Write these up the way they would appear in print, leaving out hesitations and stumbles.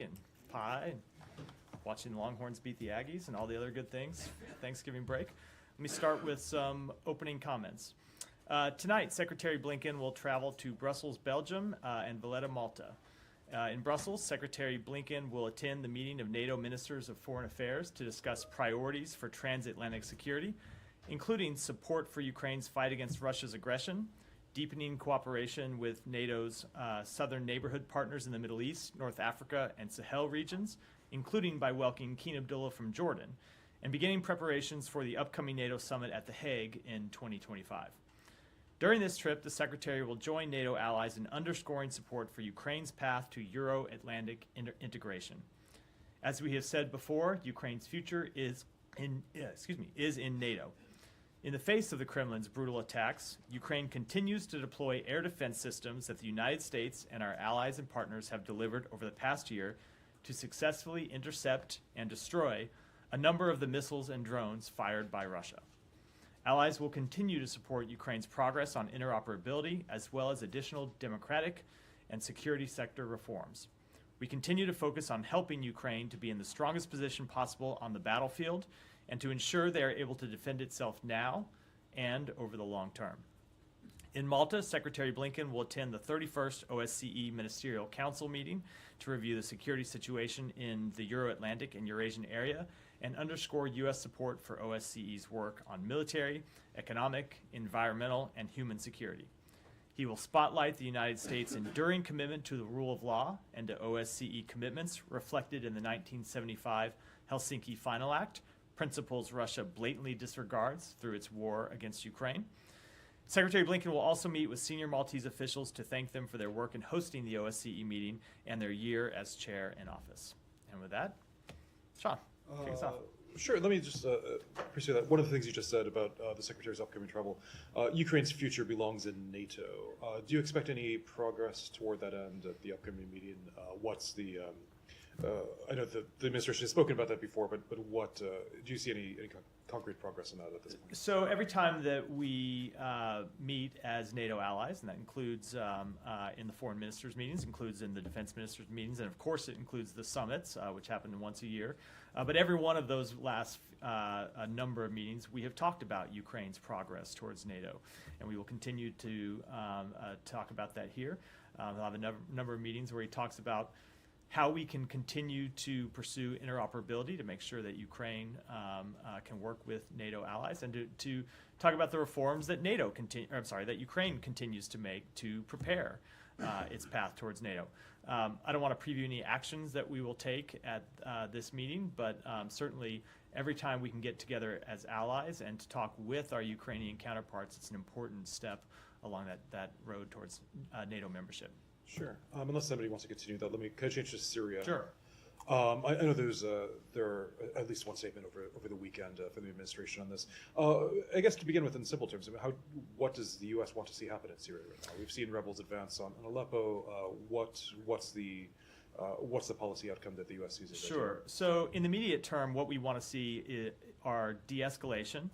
and pie and watching the Longhorns beat the Aggies and all the other good things. Thanksgiving break. Let me start with some opening comments. Tonight, Secretary Blinken will travel to Brussels, Belgium, and Valletta, Malta. In Brussels, Secretary Blinken will attend the meeting of NATO Ministers of Foreign Affairs to discuss priorities for transatlantic security, including support for Ukraine's fight against Russia's aggression, deepening cooperation with NATO's southern neighborhood partners in the Middle East, North Africa, and Sahel regions, including by welcoming King Abdullah from Jordan, and beginning preparations for the upcoming NATO summit at The Hague in 2025. During this trip, the Secretary will join NATO allies in underscoring support for Ukraine's path to Euro-Atlantic integration. As we have said before, Ukraine's future is in NATO. In the face of the Kremlin's brutal attacks, Ukraine continues to deploy air defense systems that the United States and our allies and partners have delivered over the past year to successfully intercept and destroy a number of the missiles and drones fired by Russia. Allies will continue to support Ukraine's progress on interoperability as well as additional democratic and security sector reforms. We continue to focus on helping Ukraine to be in the strongest position possible on the battlefield and to ensure they are able to defend itself now and over the long term. In Malta, Secretary Blinken will attend the 31st OSCE Ministerial Council meeting to review the security situation in the Euro-Atlantic and Eurasian area and underscore U.S. support for OSCE's work on military, economic, environmental, and human security. He will spotlight the United States' enduring commitment to the rule of law and to OSCE commitments reflected in the 1975 Helsinki Final Act, principles Russia blatantly disregards through its war against Ukraine. Secretary Blinken will also meet with senior Maltese officials to thank them for their work in hosting the OSCE meeting and their year as chair in office. And with that, Sean, kick us off. Sure, let me just pursue that. One of the things you just said about the Secretary's upcoming travel, Ukraine's future belongs in NATO. Do you expect any progress toward that end at the upcoming meeting? What's the, I know the administration has spoken about that before, but what, do you see any concrete progress in that at this point? So every time that we meet as NATO allies, and that includes in the foreign ministers' meetings, includes in the defense ministers' meetings, and of course it includes the summits, which happen once a year. But every one of those last number of meetings, we have talked about Ukraine's progress towards NATO, and we will continue to talk about that here. We'll have a number of meetings where he talks about how we can continue to pursue interoperability to make sure that Ukraine can work with NATO allies, and to talk about the reforms that that Ukraine continues to make to prepare its path towards NATO. I don't want to preview any actions that we will take at this meeting, but certainly every time we can get together as allies and to talk with our Ukrainian counterparts, it's an important step along that road towards NATO membership. Sure. Unless somebody wants to continue that, can I change to Syria? Sure. I know there at least one statement over the weekend from the administration on this. I guess to begin with, in simple terms, what does the U.S. want to see happen in Syria right now? We've seen rebels advance on Aleppo. What's the policy outcome that the U.S. sees? Sure. So in the immediate term, what we want to see are de-escalation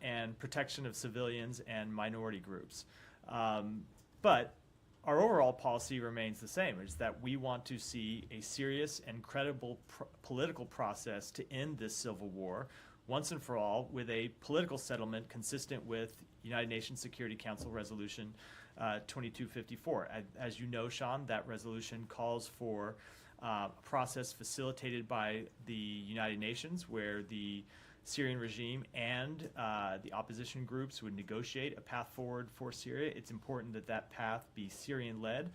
and protection of civilians and minority groups. But our overall policy remains the same, is that we want to see a serious and credible political process to end this civil war once and for all, with a political settlement consistent with United Nations Security Council Resolution 2254. As you know, Sean, that resolution calls for a process facilitated by the United Nations where the Syrian regime and the opposition groups would negotiate a path forward for Syria. It's important that that path be Syrian-led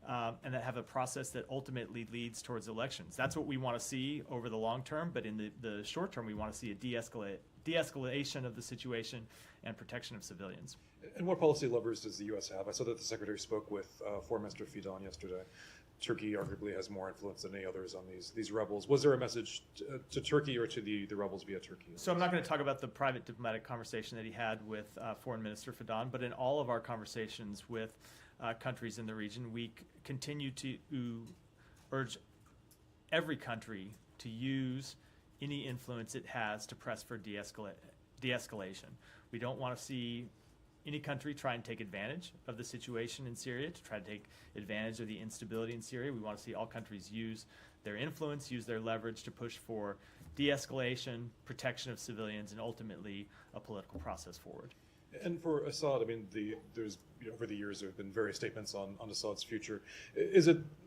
and that have a process that ultimately leads towards elections. That's what we want to see over the long term, but in the short term, we want to see a de-escalation of the situation and protection of civilians. And what policy levers does the U.S. have? I saw that the Secretary spoke with Foreign Minister Fidan yesterday. Turkey arguably has more influence than any others on these rebels. Was there a message to Turkey or to the rebels via Turkey? So I'm not going to talk about the private diplomatic conversation that he had with Foreign Minister Fidan, but in all of our conversations with countries in the region, we continue to urge every country to use any influence it has to press for de-escalation. We don't want to see any country try and take advantage of the situation in Syria, to try to take advantage of the instability in Syria. We want to see all countries use their influence, use their leverage to push for de-escalation, protection of civilians, and ultimately a political process forward. And for Assad, I mean, there's over the years there have been various statements on Assad's future.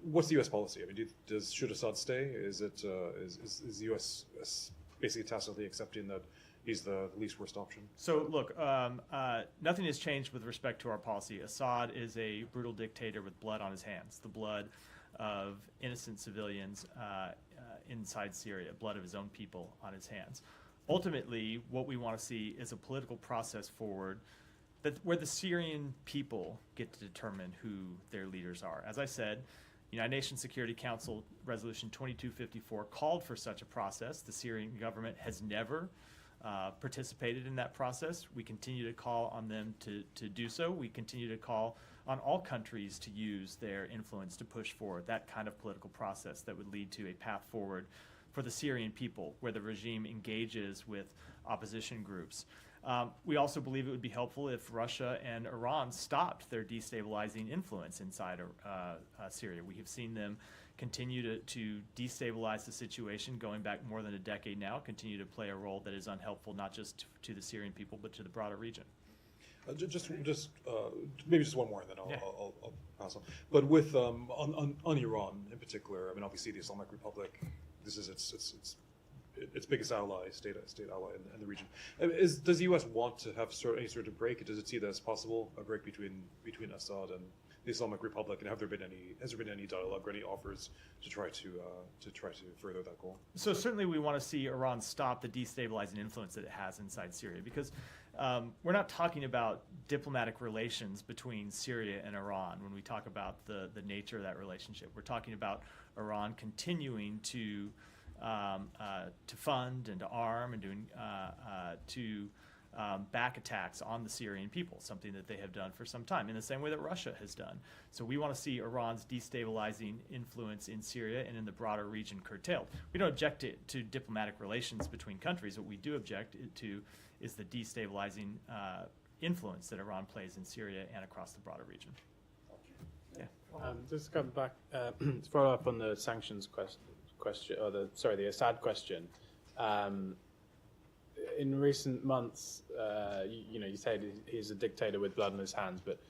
What's the U.S. policy? I mean, should Assad stay? Is the U.S. basically tacitly accepting that he's the least worst option? So look, nothing has changed with respect to our policy. Assad is a brutal dictator with blood on his hands, the blood of innocent civilians inside Syria, blood of his own people on his hands. Ultimately, what we want to see is a political process forward where the Syrian people get to determine who their leaders are. As I said, United Nations Security Council Resolution 2254 called for such a process. The Syrian government has never participated in that process. We continue to call on them to do so. We continue to call on all countries to use their influence to push forward that kind of political process that would lead to a path forward for the Syrian people, where the regime engages with opposition groups. We also believe it would be helpful if Russia and Iran stopped their destabilizing influence inside Syria. We have seen them continue to destabilize the situation going back more than a decade now, continue to play a role that is unhelpful not just to the Syrian people but to the broader region. Just maybe just one more, and then I'll pass on. But with on Iran in particular, I mean, obviously the Islamic Republic, this is its biggest ally, state ally in the region. Does the U.S. want to have any sort of break? Does it see that as possible, a break between Assad and the Islamic Republic? And has there been any dialogue or any offers to try to further that goal? So certainly we want to see Iran stop the destabilizing influence that it has inside Syria, because we're not talking about diplomatic relations between Syria and Iran when we talk about the nature of that relationship. We're talking about Iran continuing to fund and to arm and to back attacks on the Syrian people, something that they have done for some time, in the same way that Russia has done. So we want to see Iran's destabilizing influence in Syria and in the broader region curtailed. We don't object to diplomatic relations between countries. What we do object to is the destabilizing influence that Iran plays in Syria and across the broader region. Yeah. Just to come back to follow up on the sanctions question, or the Assad question. In recent months, you said he's a dictator with blood on his hands, but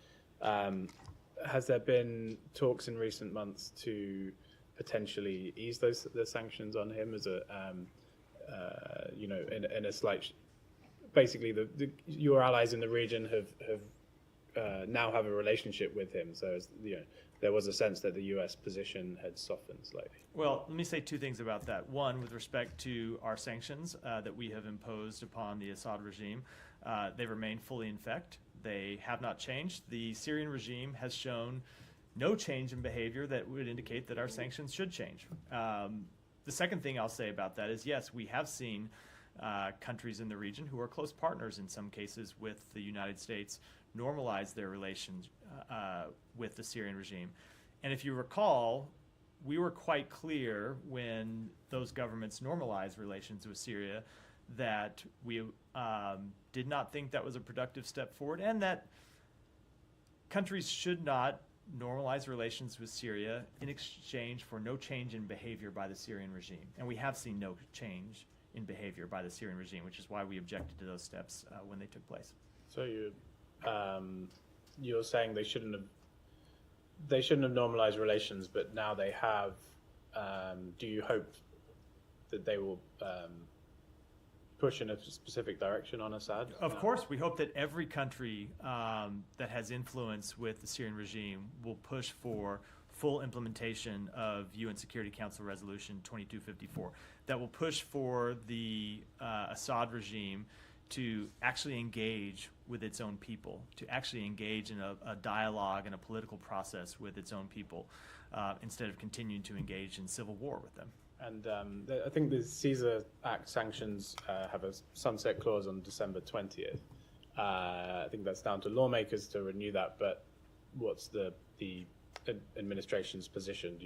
has there been talks in recent months to potentially ease the sanctions on him as in a slight? Basically, your allies in the region have now have a relationship with him, so there was a sense that the U.S. position had softened slightly. Well, let me say two things about that. One, with respect to our sanctions that we have imposed upon the Assad regime, they remain fully in effect. They have not changed. The Syrian regime has shown no change in behavior that would indicate that our sanctions should change. The second thing I'll say about that is, yes, we have seen countries in the region who are close partners in some cases with the United States normalize their relations with the Syrian regime. And if you recall, we were quite clear when those governments normalized relations with Syria that we did not think that was a productive step forward, and that countries should not normalize relations with Syria in exchange for no change in behavior by the Syrian regime. And we have seen no change in behavior by the Syrian regime, which is why we objected to those steps when they took place. So you're saying they shouldn't have normalized relations, but now they have. Do you hope that they will push in a specific direction on Assad? Of course, we hope that every country that has influence with the Syrian regime will push for full implementation of UN Security Council Resolution 2254, that will push for the Assad regime to actually engage with its own people, to actually engage in a dialogue and a political process with its own people, instead of continuing to engage in civil war with them. And I think the Caesar Act sanctions have a sunset clause on December 20th. I think that's down to lawmakers to renew that, but what's the administration's position,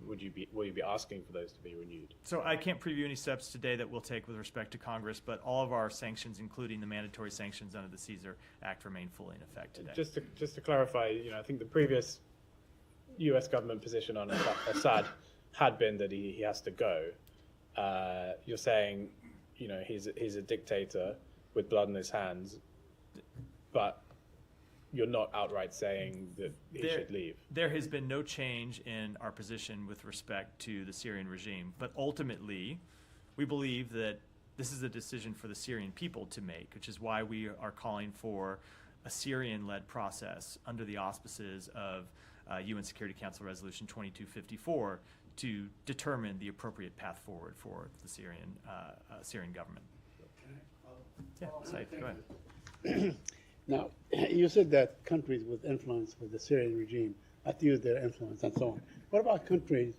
will you be asking for those to be renewed? So I can't preview any steps today that we'll take with respect to Congress, but all of our sanctions, including the mandatory sanctions under the Caesar Act, remain fully in effect today. Just to clarify, I think the previous U.S. government position on Assad had been that he has to go. You're saying, he's a dictator with blood in his hands, but you're not outright saying that he should leave. There has been no change in our position with respect to the Syrian regime, but ultimately, we believe that this is a decision for the Syrian people to make, which is why we are calling for a Syrian-led process under the auspices of UN Security Council Resolution 2254 to determine the appropriate path forward for the Syrian government. Yeah, Said, go ahead. Now, you said that countries with influence with the Syrian regime have to use their influence and so on. What about countries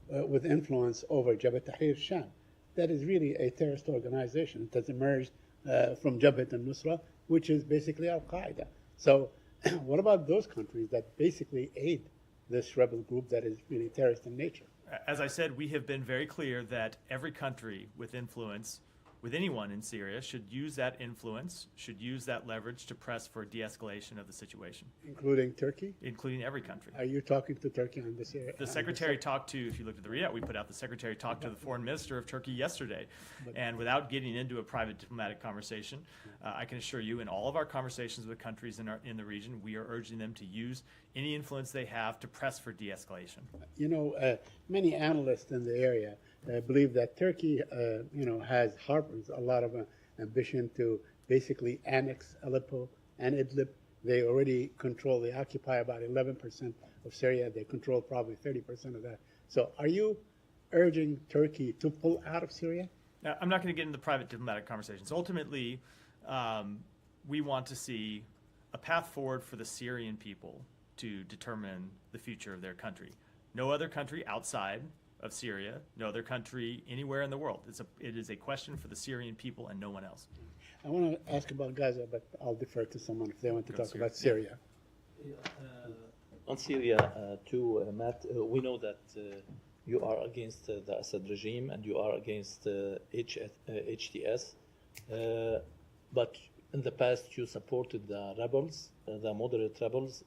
with influence over Jabhat Tahrir Sham? That is really a terrorist organization. It has emerged from Jabhat al-Nusra, which is basically Al-Qaeda. So what about those countries that basically aid this rebel group that is really terrorist in nature? As I said, we have been very clear that every country with influence with anyone in Syria should use that influence, should use that leverage to press for de-escalation of the situation. Including Turkey? Including every country. Are you talking to Turkey on this area? The Secretary talked to, if you looked at the readout we put out, the Secretary talked to the Foreign Minister of Turkey yesterday. And without getting into a private diplomatic conversation, I can assure you in all of our conversations with countries in the region, we are urging them to use any influence they have to press for de-escalation. Many analysts in the area believe that Turkey, harbors a lot of ambition to basically annex Aleppo and Idlib. They already they occupy about 11% of Syria. They control probably 30% of that. So are you urging Turkey to pull out of Syria? Now, I'm not going to get into private diplomatic conversations. Ultimately, we want to see a path forward for the Syrian people to determine the future of their country. No other country outside of Syria, no other country anywhere in the world. It is a question for the Syrian people and no one else. I want to ask about Gaza, but I'll defer to someone if they want to talk about Syria. On Syria, too, Matt, we know that you are against the Assad regime and you are against HTS, but in the past you supported the rebels, the moderate rebels.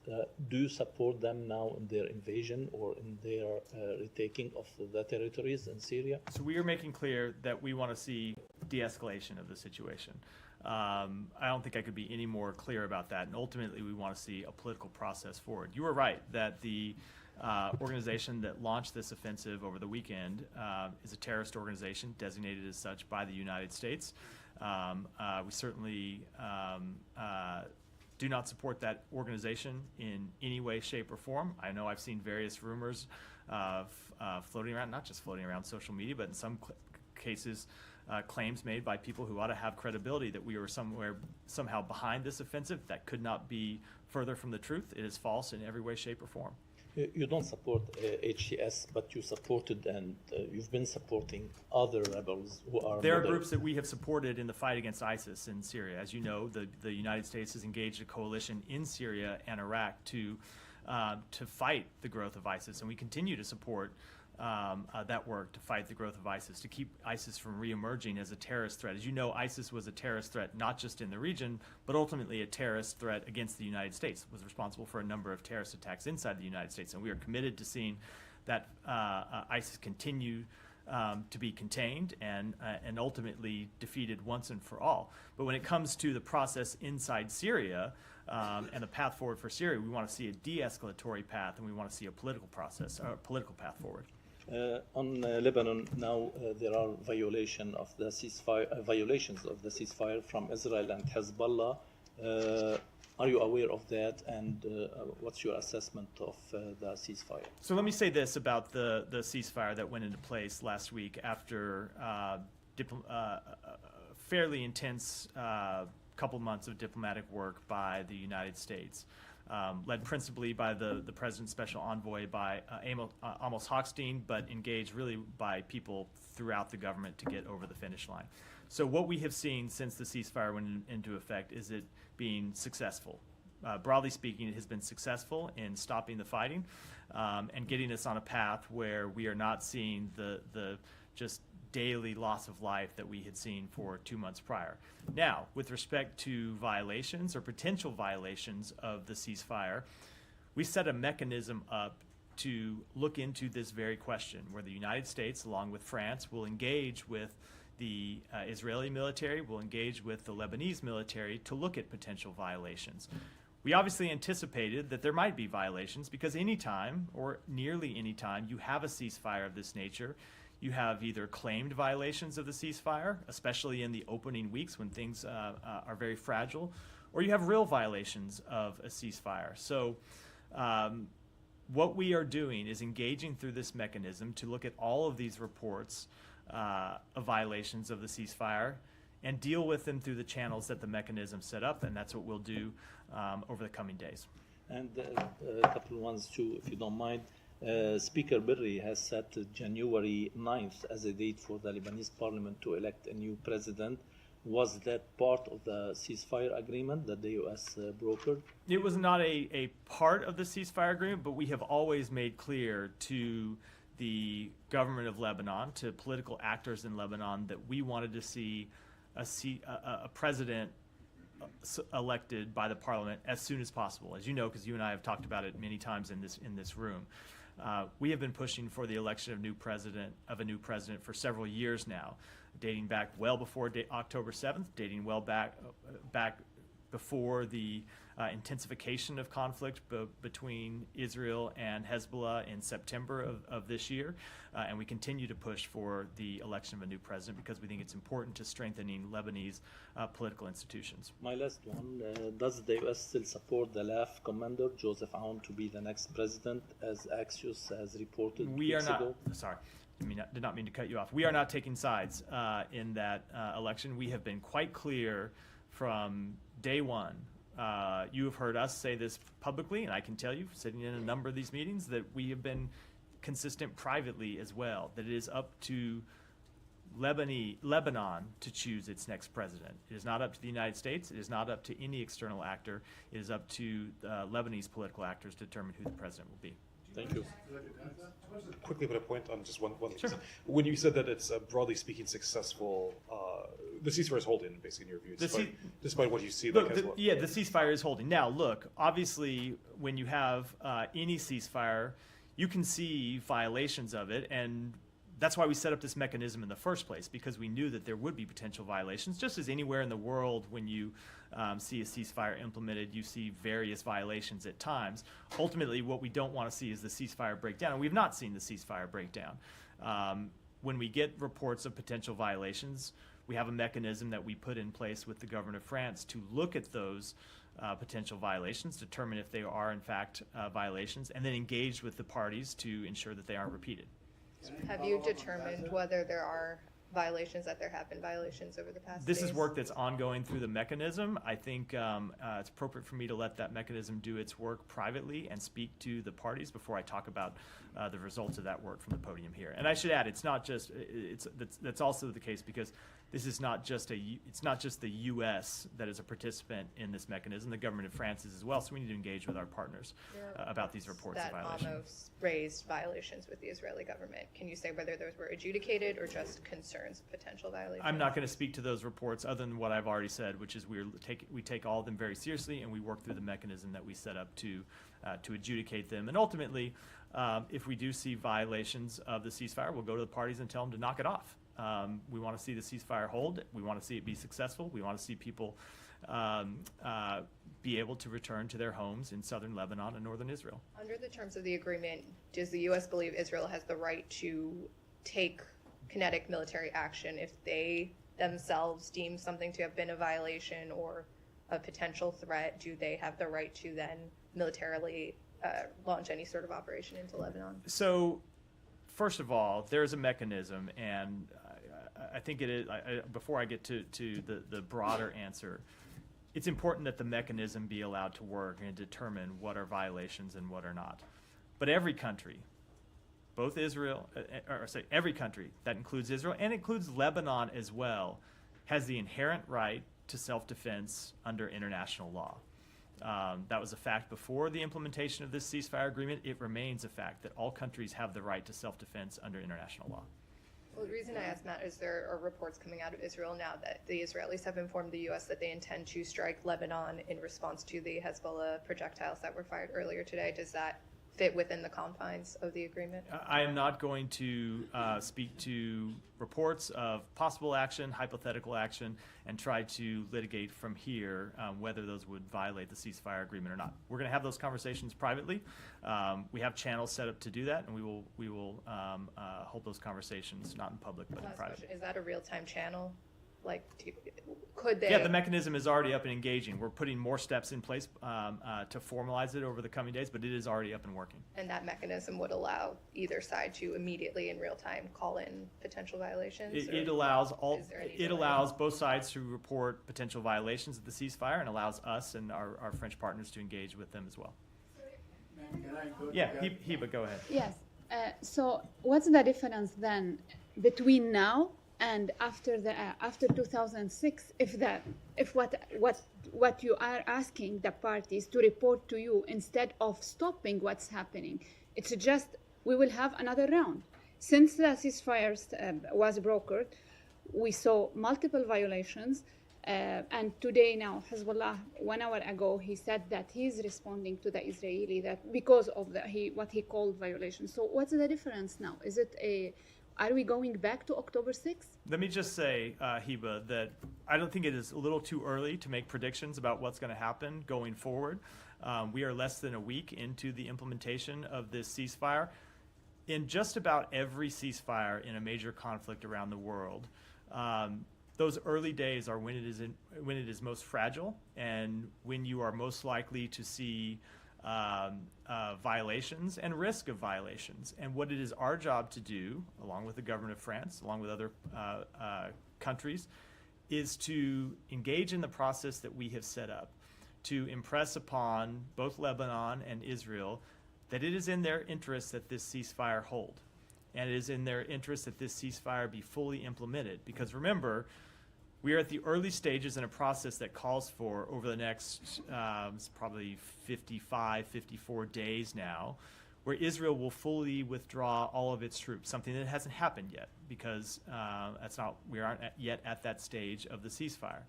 Do you support them now in their invasion or in their retaking of the territories in Syria? So we are making clear that we want to see de-escalation of the situation. I don't think I could be any more clear about that. And ultimately, we want to see a political process forward. You were right that the organization that launched this offensive over the weekend is a terrorist organization designated as such by the United States. We certainly do not support that organization in any way, shape, or form. I know I've seen various rumors floating around, not just floating around social media, but in some cases, claims made by people who ought to have credibility that we were somehow behind this offensive. That could not be further from the truth. It is false in every way, shape, or form. You don't support HTS, but you supported and you've been supporting other rebels who are. There are groups that we have supported in the fight against ISIS in Syria. As you know, the United States has engaged a coalition in Syria and Iraq to fight the growth of ISIS, and we continue to support that work to fight the growth of ISIS, to keep ISIS from reemerging as a terrorist threat. As you know, ISIS was a terrorist threat not just in the region, but ultimately a terrorist threat against the United States. It was responsible for a number of terrorist attacks inside the United States, and we are committed to seeing that ISIS continue to be contained and ultimately defeated once and for all. But when it comes to the process inside Syria and the path forward for Syria, we want to see a de-escalatory path, and we want to see a political process, a political path forward. On Lebanon now, there are violations of the ceasefire from Israel and Hezbollah. Are you aware of that, and what's your assessment of the ceasefire? So let me say this about the ceasefire that went into place last week after fairly intense couple months of diplomatic work by the United States. Led principally by the President's Special Envoy, by Amos Hochstein, but engaged really by people throughout the government to get over the finish line. So what we have seen since the ceasefire went into effect is it being successful. broadly speaking, it has been successful in stopping the fighting and getting us on a path where we are not seeing the just daily loss of life that we had seen for 2 months prior. Now, with respect to violations or potential violations of the ceasefire, we set a mechanism up to look into this very question, where the United States, along with France, will engage with the Israeli military, will engage with the Lebanese military to look at potential violations. We obviously anticipated that there might be violations because anytime, or nearly any time, you have a ceasefire of this nature, you have either claimed violations of the ceasefire, especially in the opening weeks when things are very fragile, or you have real violations of a ceasefire. So what we are doing is engaging through this mechanism to look at all of these reports of violations of the ceasefire and deal with them through the channels that the mechanism set up, and that's what we'll do over the coming days. And a couple of ones too, if you don't mind. Speaker Berry has set January 9th as a date for the Lebanese parliament to elect a new president. Was that part of the ceasefire agreement that the U.S. brokered? It was not a part of the ceasefire agreement, but we have always made clear to the government of Lebanon, to political actors in Lebanon, that we wanted to see a president elected by the parliament as soon as possible. As you know, because you and I have talked about it many times in this room. We have been pushing for the election of a new president for several years now, dating back well before October 7th, dating well back before the intensification of conflict between Israel and Hezbollah in September of this year. And we continue to push for the election of a new president because we think it's important to strengthening Lebanese political institutions. My last one, does the U.S. still support the LAF commander, Joseph Aoun, to be the next president, as Axios has reported We are weeks not, ago? sorry, did not mean to cut you off. We are not taking sides in that election. We have been quite clear from day one. You have heard us say this publicly, and I can tell you, sitting in a number of these meetings, that we have been consistent privately as well, that it is up to Lebanon to choose its next president. It is not up to the United States. It is not up to any external actor. It is up to Lebanese political actors to determine who the president will be. Thank you. Quickly put a point on just one thing. Sure. When you said that it's broadly speaking successful, the ceasefire is holding, basically, in your view, despite what you see. Look, like, as well. yeah, the ceasefire is holding. Now, look, obviously, when you have any ceasefire, you can see violations of it, and that's why we set up this mechanism in the first place, because we knew that there would be potential violations. Just as anywhere in the world, when you see a ceasefire implemented, you see various violations at times. Ultimately, what we don't want to see is the ceasefire breakdown, and we've not seen the ceasefire breakdown. When we get reports of potential violations, we have a mechanism that we put in place with the government of France to look at those potential violations, determine if they are in fact violations, and then engage with the parties to ensure that they aren't repeated. Have you determined whether there are violations, that there have been violations over the past This days? is work that's ongoing through the mechanism. I think it's appropriate for me to let that mechanism do its work privately and speak to the parties before I talk about the results of that work from the podium here. And I should add, it's not just that's also the case because this is not just it's not just the U.S. that is a participant in this mechanism. The government of France is as well. So we need to engage with our partners about these reports of that violations. almost raised violations with the Israeli government. Can you say whether those were adjudicated or just concerns of potential violations? I'm not going to speak to those reports other than what I've already said, which is we take all of them very seriously, and we work through the mechanism that we set up to adjudicate them. And ultimately, if we do see violations of the ceasefire, we'll go to the parties and tell them to knock it off. We want to see the ceasefire hold. We want to see it be successful. We want to see people be able to return to their homes in southern Lebanon and northern Israel. Under the terms of the agreement, does the U.S. believe Israel has the right to take kinetic military action if they themselves deem something to have been a violation or a potential threat? Do they have the right to then militarily launch any sort of operation into Lebanon? So, first of all, there's a mechanism, and I think it is, before I get to the broader answer, it's important that the mechanism be allowed to work and determine what are violations and what are not. But every country, both Israel, every country, that includes Israel and includes Lebanon as well, has the inherent right to self-defense under international law. That was a fact before the implementation of this ceasefire agreement. It remains a fact that all countries have the right to self-defense under international law. Well, the reason I asked Matt is there are reports coming out of Israel now that the Israelis have informed the U.S. that they intend to strike Lebanon in response to the Hezbollah projectiles that were fired earlier today. Does that fit within the confines of the agreement? I am not going to speak to reports of possible action, hypothetical action, and try to litigate from here whether those would violate the ceasefire agreement or not. We're going to have those conversations privately. We have channels set up to do that, and we will hold those conversations not in public but in Last private. question, is that a real-time channel? Like, could they? Yeah, the mechanism is already up and engaging. We're putting more steps in place to formalize it over the coming days, but it is already up and working. And that mechanism would allow either side to immediately in real time call in potential violations? It or allows is there any it delay? allows both sides to report potential violations of the ceasefire, and allows us and our French partners to engage with them as well. Yeah, Heba, go ahead. Yes. So what's the difference then between now and after 2006? If what you are asking the parties to report to you instead of stopping what's happening, it's just we will have another round. Since the ceasefire was brokered, we saw multiple violations. And today now, Hezbollah, 1 hour ago, he said that he's responding to the Israeli that because of what he called violations. So what's the difference now? Are we going back to October 6th? Let me just say, Heba, that I don't think it is a little too early to make predictions about what's going to happen going forward. We are less than a week into the implementation of this ceasefire. In just about every ceasefire in a major conflict around the world, those early days are when it is most fragile and when you are most likely to see violations and risk of violations. And what it is our job to do, along with the government of France, along with other countries, is to engage in the process that we have set up to impress upon both Lebanon and Israel that it is in their interest that this ceasefire hold. And it is in their interest that this ceasefire be fully implemented. Because remember, we are at the early stages in a process that calls for, over the next probably 55, 54 days now, where Israel will fully withdraw all of its troops, something that hasn't happened yet because we aren't yet at that stage of the ceasefire.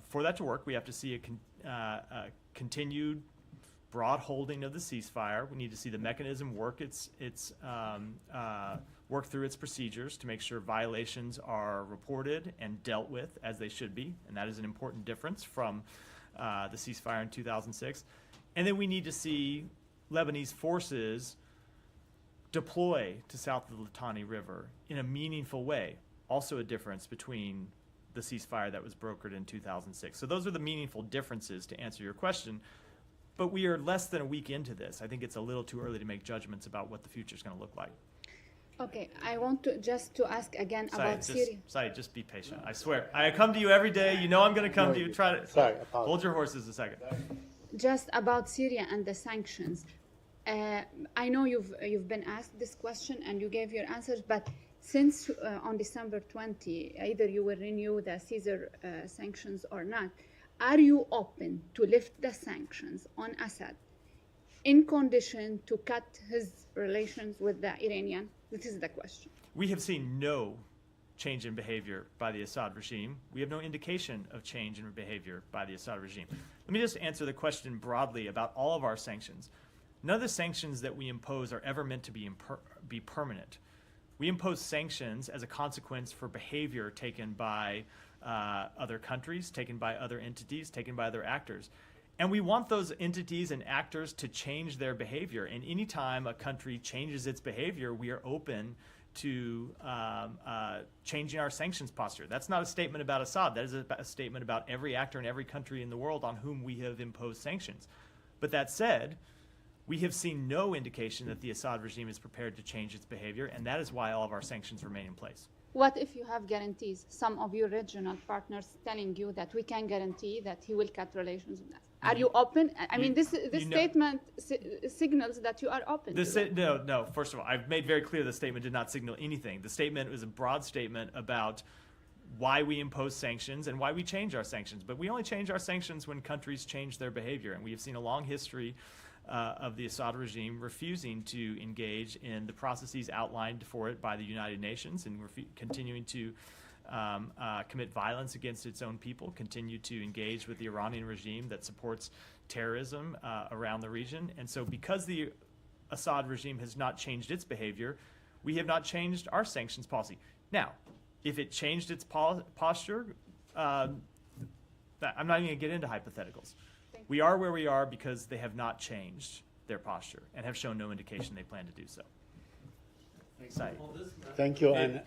For that to work, we have to see a continued broad holding of the ceasefire. We need to see the mechanism work work through its procedures to make sure violations are reported and dealt with as they should be, and that is an important difference from the ceasefire in 2006. And then we need to see Lebanese forces deploy to south of the Litani River in a meaningful way, also a difference between the ceasefire that was brokered in 2006. So those are the meaningful differences to answer your question. But we are less than a week into this. I think it's a little too early to make judgments about what the future is going to look like. Okay, I want to ask again about Syria. Saeed, just be patient. I swear. I come to you every day. You know I'm going to come to you. Sorry, Hold your horses a second. Just about Syria and the sanctions. I know you've been asked this question and you gave your answers, but since on December 20, either you will renew the Caesar sanctions or not, are you open to lift the sanctions on Assad in condition to cut his relations with the Iranian? This is the question. We have seen no change in behavior by the Assad regime. We have no indication of change in behavior by the Assad regime. Let me just answer the question broadly about all of our sanctions. None of the sanctions that we impose are ever meant to be permanent. We impose sanctions as a consequence for behavior taken by other countries, taken by other entities, taken by other actors. And we want those entities and actors to change their behavior. And anytime a country changes its behavior, we are open to changing our sanctions posture. That's not a statement about Assad. That is a statement about every actor in every country in the world on whom we have imposed sanctions. But that said, we have seen no indication that the Assad regime is prepared to change its behavior, and that is why all of our sanctions remain in place. What if you have guarantees, some of your regional partners telling you that we can guarantee that he will cut relations with us? Are you open? I mean, this statement signals that you are open. No. First of all, I've made very clear the statement did not signal anything. The statement was a broad statement about why we impose sanctions and why we change our sanctions. But we only change our sanctions when countries change their behavior. And we have seen a long history of the Assad regime refusing to engage in the processes outlined for it by the United Nations and continuing to commit violence against its own people, continue to engage with the Iranian regime that supports terrorism around the region. And so because the Assad regime has not changed its behavior, we have not changed our sanctions policy. Now, if it changed its posture, I'm not even going to get into hypotheticals. We are where we are because they have not changed their posture and have shown no indication they plan to do so. Saeed. Thank you, and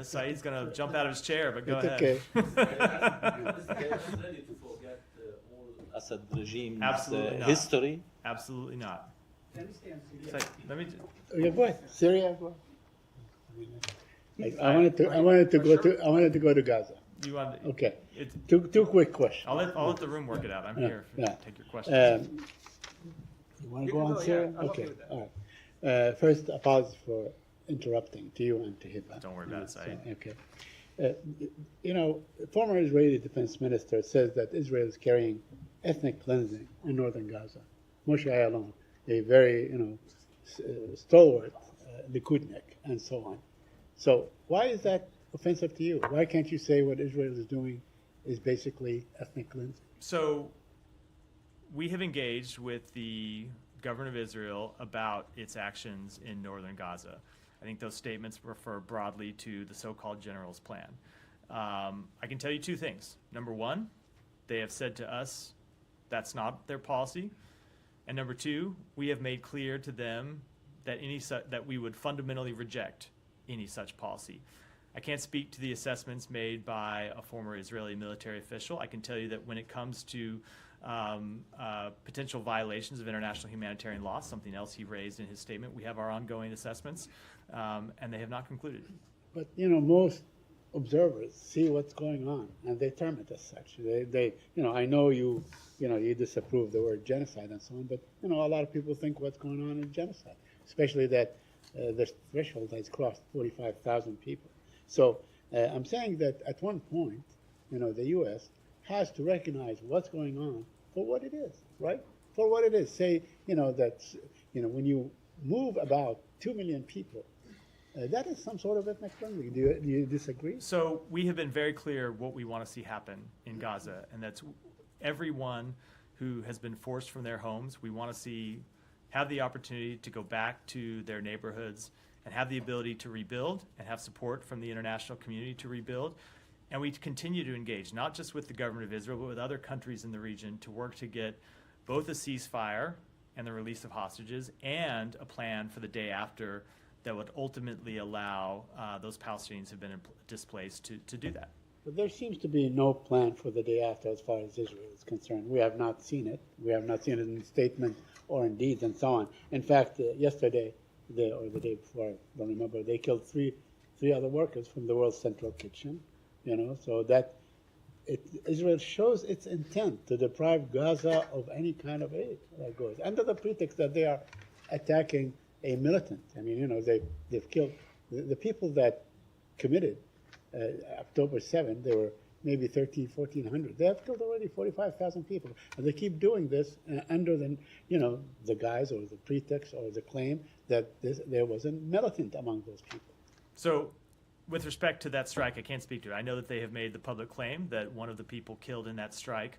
Saeed's going to jump out of his chair, but go it's ahead. okay. Ready to forget all Assad regime Absolutely not. history. Absolutely not. Saeed, let me. Yeah, go ahead. Syria, go ahead. I wanted to go to Gaza. You want? Okay. It's, Two quick questions. I'll let the room work it out. I'm here yeah. to take your questions. You want to go on, Syria? Okay. All right. First, apologies for interrupting to you and to Hiba. Don't worry about it, Saeed. Okay. Former Israeli defense minister says that Israel is carrying ethnic cleansing in northern Gaza. Moshe Ayalon, a very, stalwart Likudnik, and so on. So why is that offensive to you? Why can't you say what Israel is doing is basically ethnic cleansing? So we have engaged with the government of Israel about its actions in northern Gaza. I think those statements refer broadly to the so-called general's plan. I can tell you two things. Number one, they have said to us that's not their policy. And number two, we have made clear to them that that we would fundamentally reject any such policy. I can't speak to the assessments made by a former Israeli military official. I can tell you that when it comes to potential violations of international humanitarian law, something else he raised in his statement, we have our ongoing assessments, and they have not concluded. But most observers see what's going on, and they term it as such. I know you disapprove the word genocide and so on, but a lot of people think what's going on is genocide, especially that the threshold has crossed 45,000 people. So I'm saying that at one point, the U.S. has to recognize what's going on for what it is, right? For what it is. Say, that, when you move about 2 million people, that is some sort of ethnic cleansing. Do you disagree? So we have been very clear what we want to see happen in Gaza, and that's everyone who has been forced from their homes, we want to see have the opportunity to go back to their neighborhoods and have the ability to rebuild and have support from the international community to rebuild. And we continue to engage, not just with the government of Israel, but with other countries in the region to work to get both a ceasefire and the release of hostages and a plan for the day after that would ultimately allow those Palestinians who have been displaced to do that. But there seems to be no plan for the day after as far as Israel is concerned. We have not seen it. We have not seen it in statement or in deeds and so on. In fact, yesterday, or the day before, I don't remember, they killed three other workers from the World Central Kitchen, so that Israel shows its intent to deprive Gaza of any kind of aid that goes, under the pretext that they are attacking a militant. I mean, they've killed the people that committed October 7th. There were maybe 1,400. They have killed already 45,000 people, and they keep doing this under the guise or the pretext or the claim that there was a militant among those people. So, with respect to that strike, I can't speak to it. I know that they have made the public claim that one of the people killed in that strike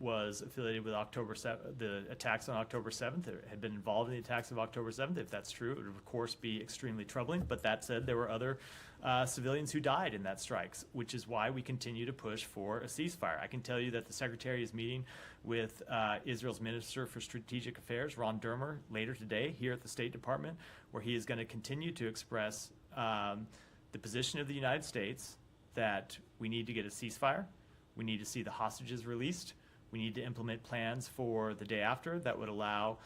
was affiliated with the attacks on October 7th, or had been involved in the attacks of October 7th. If that's true, it would, of course, be extremely troubling. But that said, there were other civilians who died in that strikes, which is why we continue to push for a ceasefire. I can tell you that the Secretary is meeting with Israel's Minister for Strategic Affairs, Ron Dermer, later today here at the State Department, where he is going to continue to express the position of the United States that we need to get a ceasefire. We need to see the hostages released. We need to implement plans for the day after that would allow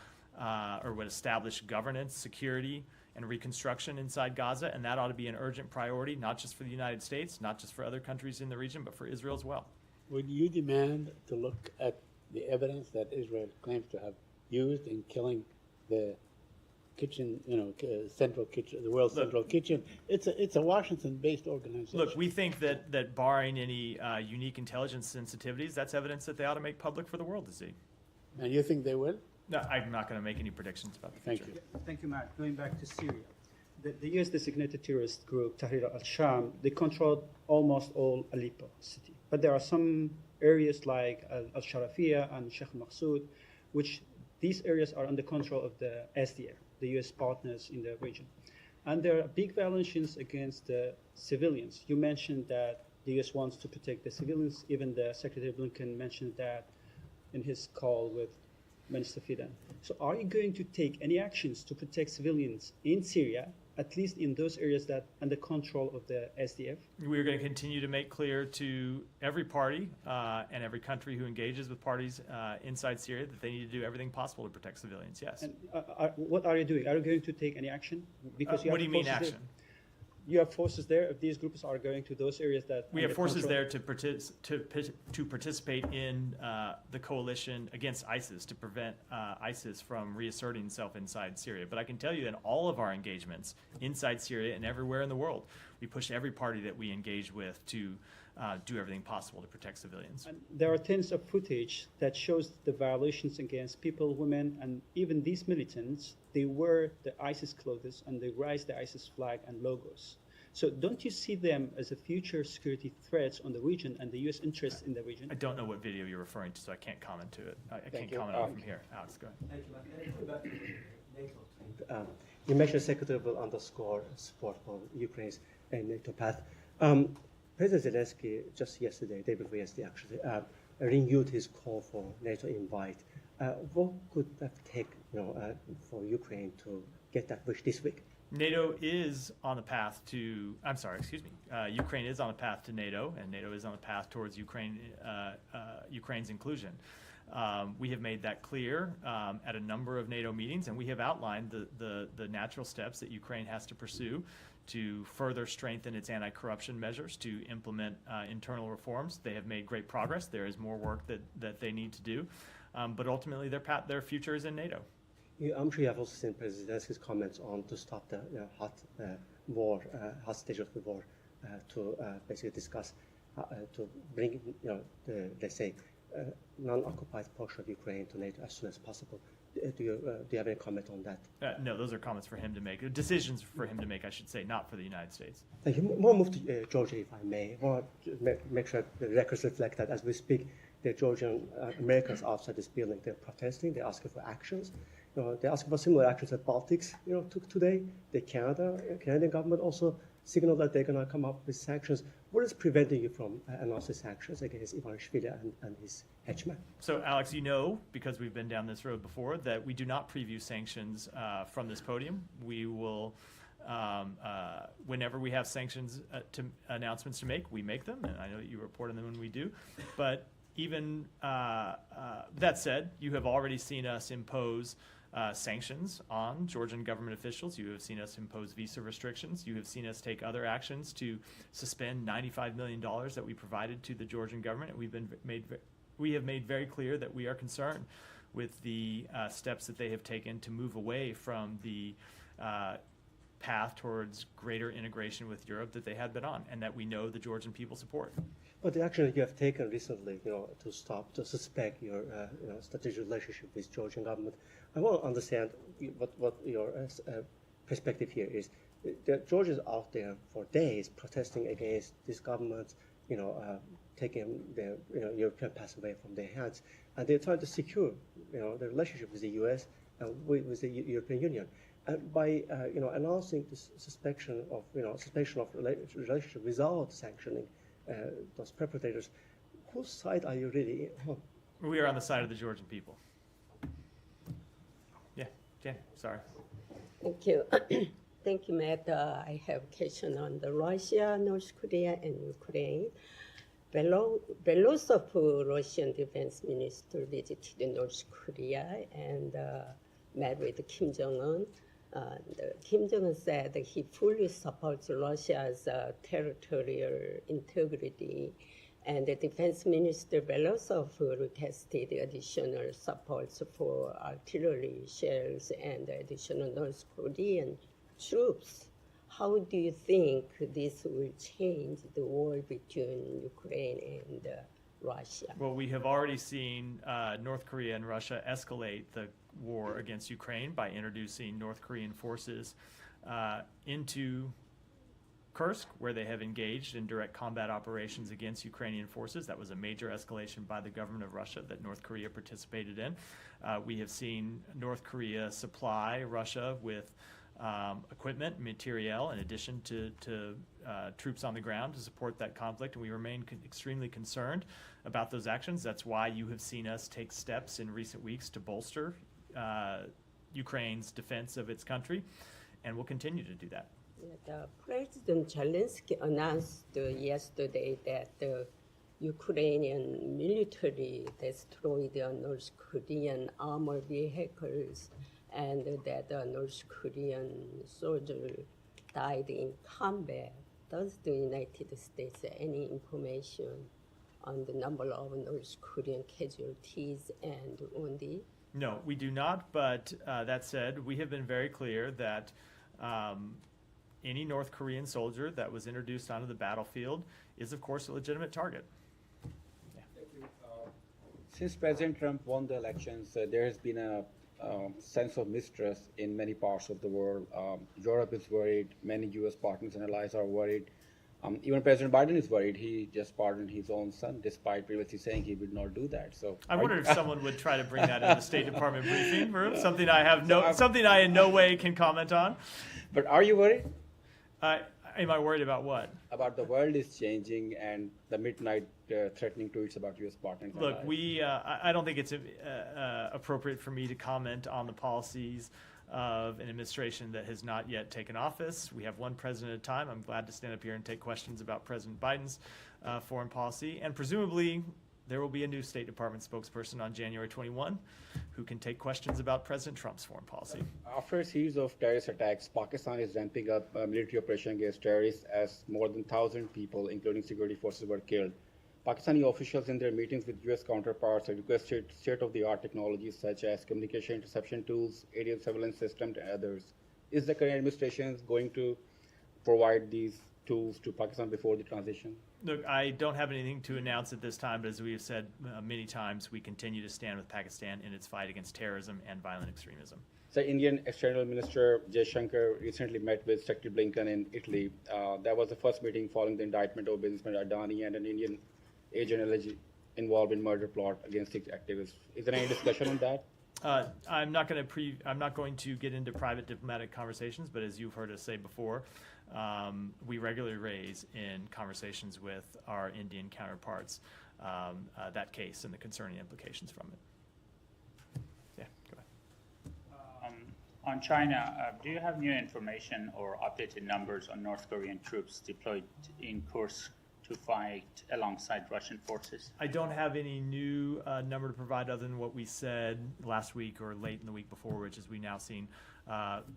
or would establish governance, security, and reconstruction inside Gaza. And that ought to be an urgent priority, not just for the United States, not just for other countries in the region, but for Israel as well. Would you demand to look at the evidence that Israel claims to have used in killing the kitchen, central kitchen, the world's central kitchen. It's a Washington-based organization. Look, we think that barring any unique intelligence sensitivities, that's evidence that they ought to make public for the world to see. And you think they will? No, I'm not going to make any predictions about the future. Thank you. Thank you, Matt. Going back to Syria, the U.S. designated terrorist group Tahrir al-Sham, they controlled almost all Aleppo city. But there are some areas like al-Sharafiyya and Sheikh Maqsood, which these areas are under control of the SDF, the U.S. partners in the region. And there are big violations against the civilians. You mentioned that the U.S. wants to protect the civilians. Even the Secretary Blinken mentioned that in his call with Minister Fidan. So are you going to take any actions to protect civilians in Syria, at least in those areas that under control of the SDF? We're going to continue to make clear to every party and every country who engages with parties inside Syria that they need to do everything possible to protect civilians, yes. And what are you doing? Are you going to take any action? Because What do you mean forces action? You have forces there. If these groups are going to those areas that We have under forces control- there to participate in the coalition against ISIS to prevent ISIS from reasserting itself inside Syria. But I can tell you that all of our engagements inside Syria and everywhere in the world, we push every party that we engage with to do everything possible to protect civilians. And there are tons of footage that shows the violations against people, women, and even these militants. They wear the ISIS clothes and they raise the ISIS flag and logos. So don't you see them as a future security threats on the region and the U.S. interest in the region? I don't know what video you're referring to, so I can't comment to it. I can't you. comment on it from here. Alex, go ahead. Thank you, Matt. You mentioned Secretary will underscore support for Ukraine's NATO path. President Zelensky just yesterday, day before yesterday actually, renewed his call for NATO invite. What could that take, for Ukraine to get that wish this week? NATO is on the path to, Ukraine is on the path to NATO, and NATO is on the path towards Ukraine's inclusion. We have made that clear at a number of NATO meetings, and we have outlined the natural steps that Ukraine has to pursue to further strengthen its anti-corruption measures, to implement internal reforms. They have made great progress. There is more work that they need to do, but ultimately their future is in NATO. I'm sure you have also seen President Zelensky's comments on to stop the hot stage of the war, to basically discuss, to bring let's say, non-occupied portion of Ukraine to NATO as soon as possible. Do you have any comment on that? No, those are comments for him to make, decisions for him to make, I should say, not for the United States. Thank you. More move to Georgia, if I may. I want to make sure the records reflect that as we speak, the Georgian Americans outside this building, they're protesting, they're asking for actions. They're asking for similar actions that Baltics, took today. The Canadian government also signaled that they're going to come up with sanctions. What is preventing you from announcing sanctions against Ivanishvili and his henchmen? So, Alex, because we've been down this road before, that we do not preview sanctions from this podium. We will, whenever we have sanctions announcements to make, we make them, and I know that you report on them when we do. But even that said, you have already seen us impose sanctions on Georgian government officials. You have seen us impose visa restrictions. You have seen us take other actions to suspend $95 million that we provided to the Georgian government. We have made very clear that we are concerned with the steps that they have taken to move away from the path towards greater integration with Europe that they had been on, and that we know the Georgian people support. But the action that you have taken recently, to suspect your strategic relationship with Georgian government, I want to understand what your perspective here is. The Georgians out there for days protesting against this government, taking the European pass away from their hands, and they're trying to secure, the relationship with the U.S. and with the European Union. And by announcing this suspension of relationship without sanctioning those perpetrators, whose side are you really on? We are on the side of the Georgian people. Yeah, Jen, sorry. Thank you. Thank you, Matt. I have a question on the Russia, North Korea, and Ukraine. Belousov, Russian defense minister, visited North Korea and met with Kim Jong-un. Kim Jong-un said that he fully supports Russia's territorial integrity And the Defense Minister Belousov requested additional supports for artillery shells and additional North Korean troops. How do you think this will change the war between Ukraine and Russia? Well, we have already seen North Korea and Russia escalate the war against Ukraine by introducing North Korean forces into Kursk, where they have engaged in direct combat operations against Ukrainian forces. That was a major escalation by the government of Russia that North Korea participated in. We have seen North Korea supply Russia with equipment, materiel, in addition to troops on the ground to support that conflict, and we remain extremely concerned about those actions. That's why you have seen us take steps in recent weeks to bolster Ukraine's defense of its country, and we'll continue to do that. President Zelensky announced yesterday that the Ukrainian military destroyed the North Korean armored vehicles and that the North Korean soldier died in combat. Does the United States have any information on the number of North Korean casualties and wounded? No, we do not, but that said, we have been very clear that any North Korean soldier that was introduced onto the battlefield is, of course, a legitimate target. Since President Trump won the elections, there has been a sense of mistrust in many parts of the world. Europe is worried. Many U.S. partners and allies are worried. Even President Biden is worried. He just pardoned his own son, despite previously saying he would not do that. So I wonder if someone would try to bring that in the State Department briefing room. Something I in no way can comment on. But are you worried? Am I worried about what? About the world is changing and the midnight threatening tweets about U.S. partners. Look, I don't think it's appropriate for me to comment on the policies of an administration that has not yet taken office. We have one president at a time. I'm glad to stand up here and take questions about President Biden's foreign policy. And presumably, there will be a new State Department spokesperson on January 21 who can take questions about President Trump's foreign policy. After a series of terrorist attacks, Pakistan is ramping up a military operation against terrorists as more than 1,000 people, including security forces, were killed. Pakistani officials in their meetings with U.S. counterparts have requested state-of-the-art technologies such as communication interception tools, aerial surveillance systems, and others. Is the current administration going to provide these tools to Pakistan before the transition? Look, I don't have anything to announce at this time, but as we have said many times, we continue to stand with Pakistan in its fight against terrorism and violent extremism. The Indian External Minister Jaishankar recently met with Secretary Blinken in Italy. That was the first meeting following the indictment of businessman Adani and an Indian agent alleged involved in murder plot against 6 activists. Is there any discussion on that? I'm not going to get into private diplomatic conversations, but as you've heard us say before, we regularly raise in conversations with our Indian counterparts that case and the concerning implications from it. Yeah, go ahead. On China, do you have new information or updated numbers on North Korean troops deployed in Kursk to fight alongside Russian forces? I don't have any new number to provide other than what we said last week or late in the week before, which is we've now seen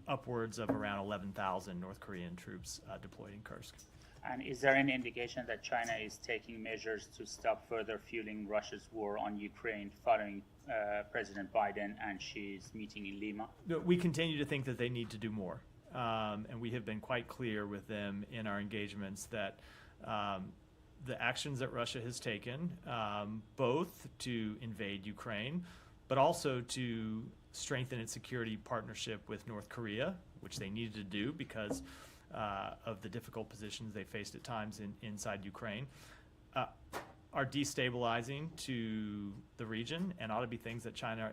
upwards of around 11,000 North Korean troops deployed in Kursk. And is there any indication that China is taking measures to stop further fueling Russia's war on Ukraine following President Biden and Xi's meeting in Lima? We continue to think that they need to do more. And we have been quite clear with them in our engagements that the actions that Russia has taken, both to invade Ukraine, but also to strengthen its security partnership with North Korea, which they needed to do because of the difficult positions they faced at times inside Ukraine, are destabilizing to the region and ought to be things that China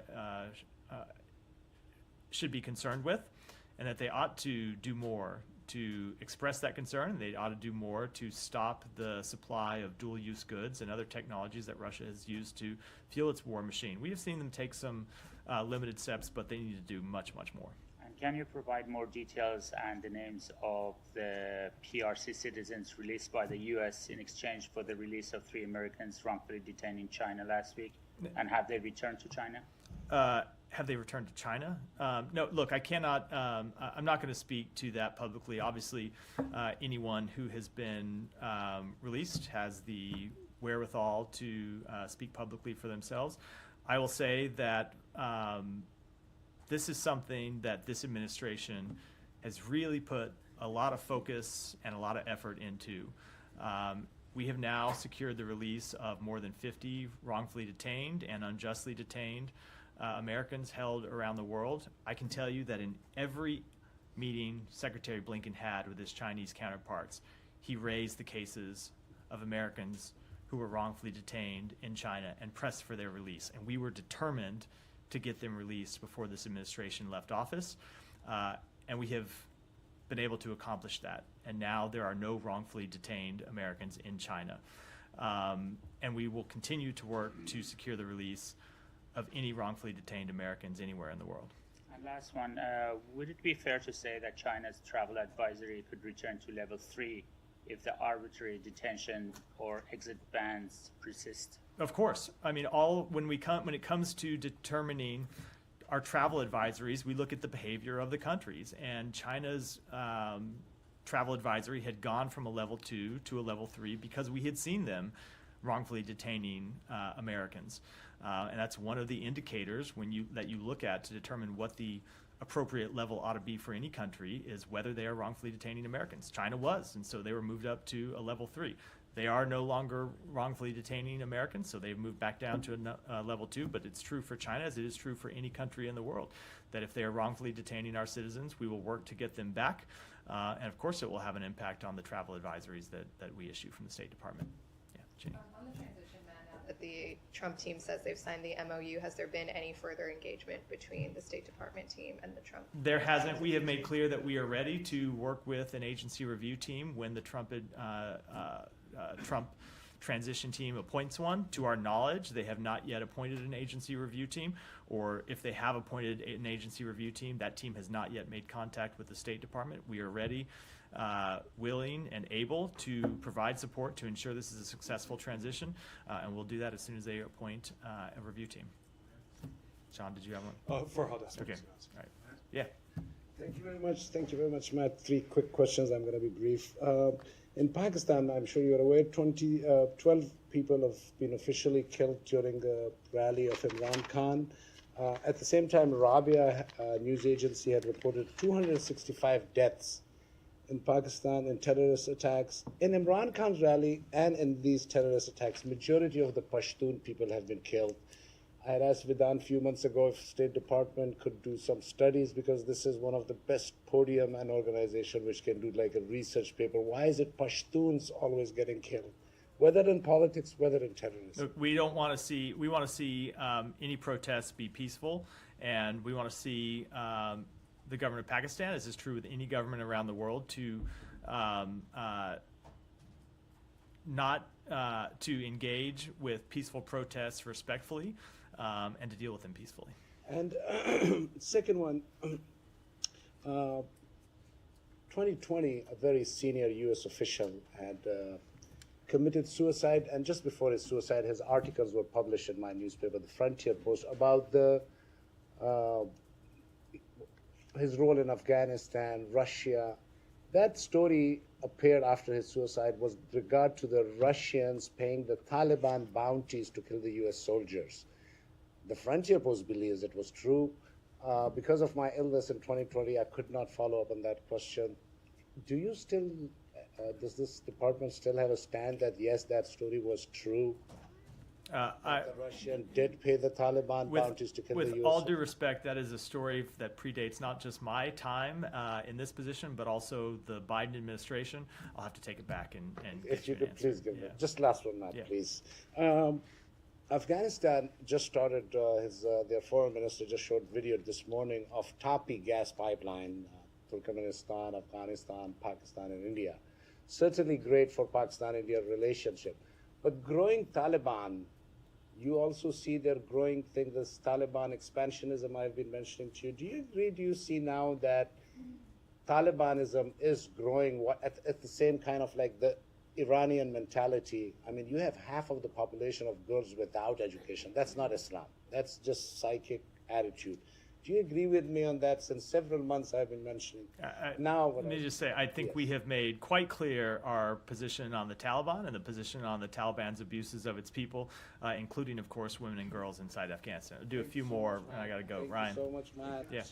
should be concerned with, and that they ought to do more to express that concern. They ought to do more to stop the supply of dual-use goods and other technologies that Russia has used to fuel its war machine. We have seen them take some limited steps, but they need to do much, much more. And can you provide more details and the names of the PRC citizens released by the U.S. in exchange for the release of 3 Americans wrongfully detained in China last week? And have they returned to China? Have they returned to China? No, look, I cannot, I'm not going to speak to that publicly. Obviously, anyone who has been released has the wherewithal to speak publicly for themselves. I will say that this is something that this administration has really put a lot of focus and a lot of effort into. We have now secured the release of more than 50 wrongfully detained and unjustly detained Americans held around the world. I can tell you that in every meeting Secretary Blinken had with his Chinese counterparts, he raised the cases of Americans who were wrongfully detained in China and pressed for their release. And we were determined to get them released before this administration left office. And we have been able to accomplish that. And now there are no wrongfully detained Americans in China. And we will continue to work to secure the release of any wrongfully detained Americans anywhere in the world. And last one, would it be fair to say that China's travel advisory could return to level 3 if the arbitrary detention or exit bans persist? Of course. I mean, when it comes to determining our travel advisories, we look at the behavior of the countries, and China's travel advisory had gone from a level 2 to a level 3 because we had seen them wrongfully detaining Americans. And that's one of the indicators that you look at to determine what the appropriate level ought to be for any country is whether they are wrongfully detaining Americans. China was, and so they were moved up to a level 3. They are no longer wrongfully detaining Americans, so they've moved back down to a level 2, but it's true for China as it is true for any country in the world, that if they are wrongfully detaining our citizens, we will work to get them back. And of course it will have an impact on the travel advisories that we issue from the State Department. Yeah, Jenny. On the transition ban, now that the Trump team says they've signed the MOU, has there been any further engagement between the State Department team and the Trump? There hasn't. We have made clear that we are ready to work with an agency review team when the Trump transition team appoints one. To our knowledge, they have not yet appointed an agency review team, or if they have appointed an agency review team, that team has not yet made contact with the State Department. We are ready, willing, and able to provide support to ensure this is a successful transition, and we'll do that as soon as they appoint a review team. John, did you have one? Farhad asked. Okay. All right. Yeah. Thank you very much. Thank you very much, Matt. 3 quick questions. I'm going to be brief. In Pakistan, I'm sure you're aware, 12 people have been officially killed during a rally of Imran Khan. At the same time, Rabia news agency had reported 265 deaths in Pakistan in terrorist attacks. In Imran Khan's rally and in these terrorist attacks, majority of the Pashtun people have been killed. I had asked Vidhan a few months ago if State Department could do some studies, because this is one of the best podium and organization which can do like a research paper. Why is it Pashtuns always getting killed? Whether in politics, whether in terrorism. Look, we want to see any protests be peaceful, and we want to see the government of Pakistan, as is true with any government around the world, to to engage with peaceful protests respectfully, and to deal with them peacefully. And second one, 2020, a very senior U.S. official had committed suicide, and just before his suicide, his articles were published in my newspaper, the Frontier Post, about his role in Afghanistan, Russia. That story appeared after his suicide was with regard to the Russians paying the Taliban bounties to kill the U.S. soldiers. The Frontier Post believes it was true. Because of my illness in 2020, I could not follow up on that question. Do you still, does this department still have a stand that yes, that story was true? The Russian did pay the Taliban bounties to kill the U.S. With all due respect, that is a story that predates not just my time in this position, but also the Biden administration. I'll have to take it back and if you could please give me just last one, Matt, please. Afghanistan just started their foreign minister just showed video this morning of Tapi gas pipeline, Turkmenistan, Afghanistan, Pakistan, and India. Certainly great for Pakistan-India relationship, but growing Taliban. You also see their growing thing, this Taliban expansionism I've been mentioning to you. Do you agree, do you see now that Talibanism is growing at the same kind of like the Iranian mentality? I mean, you have half of the population of girls without education. That's not Islam. That's just psychic attitude. Do you agree with me on that? Since several months I've been mentioning. Let me just say, I think we have made quite clear our position on the Taliban and the position on the Taliban's abuses of its people, including, of course, women and girls inside Afghanistan. I'll do a few more, and I got to go. Thank Ryan. you so much, Matt. Yeah.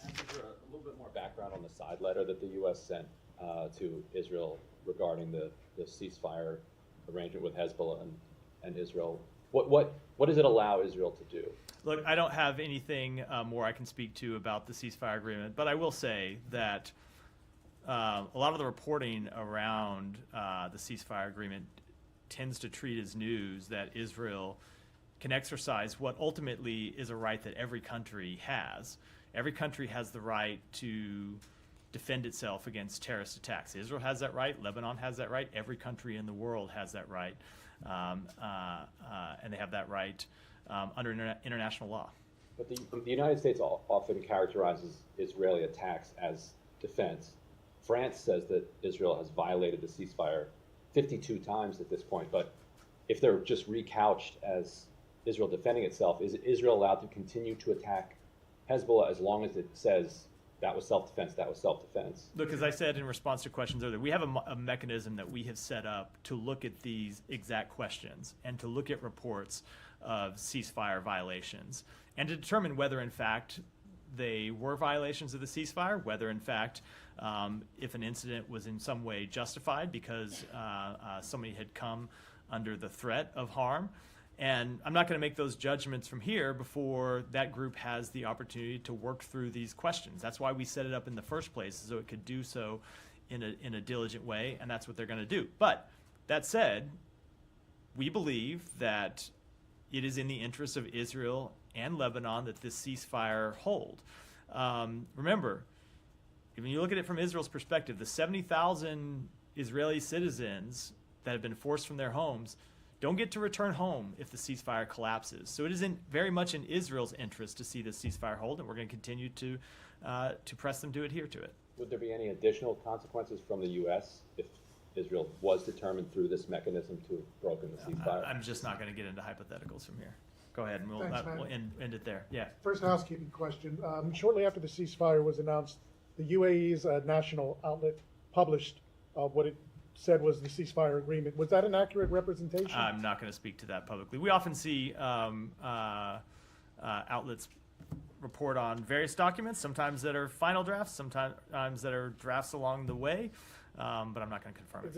Ask for a little bit more background on the side letter that the U.S. sent to Israel regarding the ceasefire arrangement with Hezbollah and Israel. What does it allow Israel to do? Look, I don't have anything more I can speak to about the ceasefire agreement, but I will say that a lot of the reporting around the ceasefire agreement tends to treat as news that Israel can exercise what ultimately is a right that every country has. Every country has the right to defend itself against terrorist attacks. Israel has that right. Lebanon has that right. Every country in the world has that right. And they have that right under international law. But the United States often characterizes Israeli attacks as defense. France says that Israel has violated the ceasefire 52 times at this point, but if they're just recouched as Israel defending itself, is Israel allowed to continue to attack Hezbollah as long as it says that was self-defense, that was self-defense? Look, as I said in response to questions earlier, we have a mechanism that we have set up to look at these exact questions and to look at reports of ceasefire violations and to determine whether, in fact, they were violations of the ceasefire, whether, in fact, if an incident was in some way justified because somebody had come under the threat of harm. And I'm not going to make those judgments from here before that group has the opportunity to work through these questions. That's why we set it up in the first place, so it could do so in a diligent way, and that's what they're going to do. But that said, we believe that it is in the interest of Israel and Lebanon that this ceasefire hold. Remember, when you look at it from Israel's perspective, the 70,000 Israeli citizens that have been forced from their homes don't get to return home if the ceasefire collapses. So it is very much in Israel's interest to see this ceasefire hold, and we're going to continue to press them to adhere to it. Would there be any additional consequences from the U.S. if Israel was determined through this mechanism to have broken the ceasefire? I'm just not going to get into hypotheticals from here. Go ahead, and we'll end it there. Yeah. First housekeeping question. Shortly after the ceasefire was announced, the UAE's national outlet published what it said was the ceasefire agreement. Was that an accurate representation? I'm not going to speak to that publicly. We often see outlets report on various documents, sometimes that are final drafts, sometimes that are drafts along the way, but I'm not going to confirm it. Is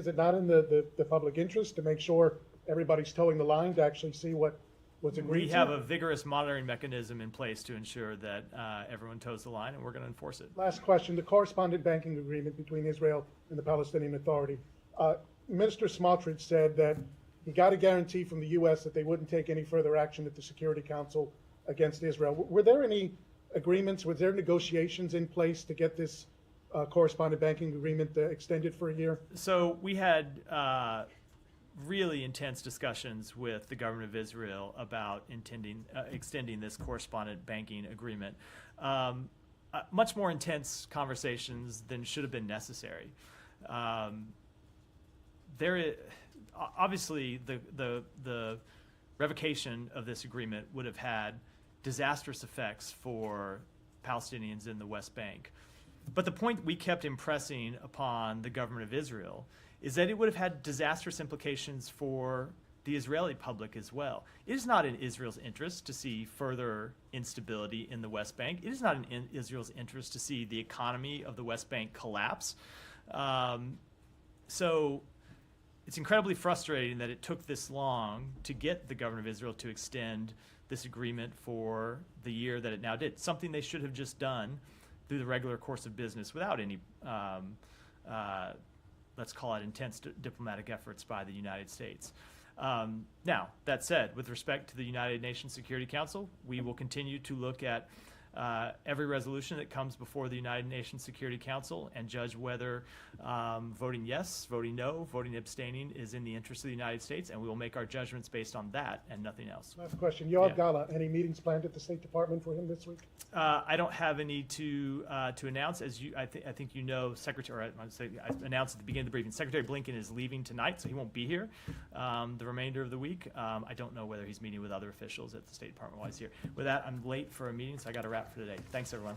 it not in the public interest to make sure everybody's towing the line to actually see what was agreed to? We have a vigorous monitoring mechanism in place to ensure that everyone toes the line, and we're going to enforce it. Last question, the correspondent banking agreement between Israel and the Palestinian Authority. Minister Smotrich said that he got a guarantee from the U.S. that they wouldn't take any further action at the Security Council against Israel. Were there any agreements, were there negotiations in place to get this correspondent banking agreement extended for a year? So we had really intense discussions with the government of Israel about extending this correspondent banking agreement. Much more intense conversations than should have been necessary. Obviously, the revocation of this agreement would have had disastrous effects for Palestinians in the West Bank. But the point we kept impressing upon the government of Israel is that it would have had disastrous implications for the Israeli public as well. It is not in Israel's interest to see further instability in the West Bank. It is not in Israel's interest to see the economy of the West Bank collapse. So it's incredibly frustrating that it took this long to get the government of Israel to extend this agreement for the year that it now did, something they should have just done through the regular course of business without any let's call it intense diplomatic efforts by the United States. Now, that said, with respect to the United Nations Security Council, we will continue to look at every resolution that comes before the United Nations Security Council and judge whether voting yes, voting no, voting abstaining is in the interest of the United States, and we will make our judgments based on that and nothing else. Last question. Yoav Yeah. Gala, any meetings planned at the State Department for him this week? I don't have any to announce. As I think you know, Secretary. I announced at the beginning of the briefing. Secretary Blinken is leaving tonight, so he won't be here the remainder of the week. I don't know whether he's meeting with other officials at the State Department while he's here. With that, I'm late for a meeting, so I got to wrap for today. Thanks, everyone.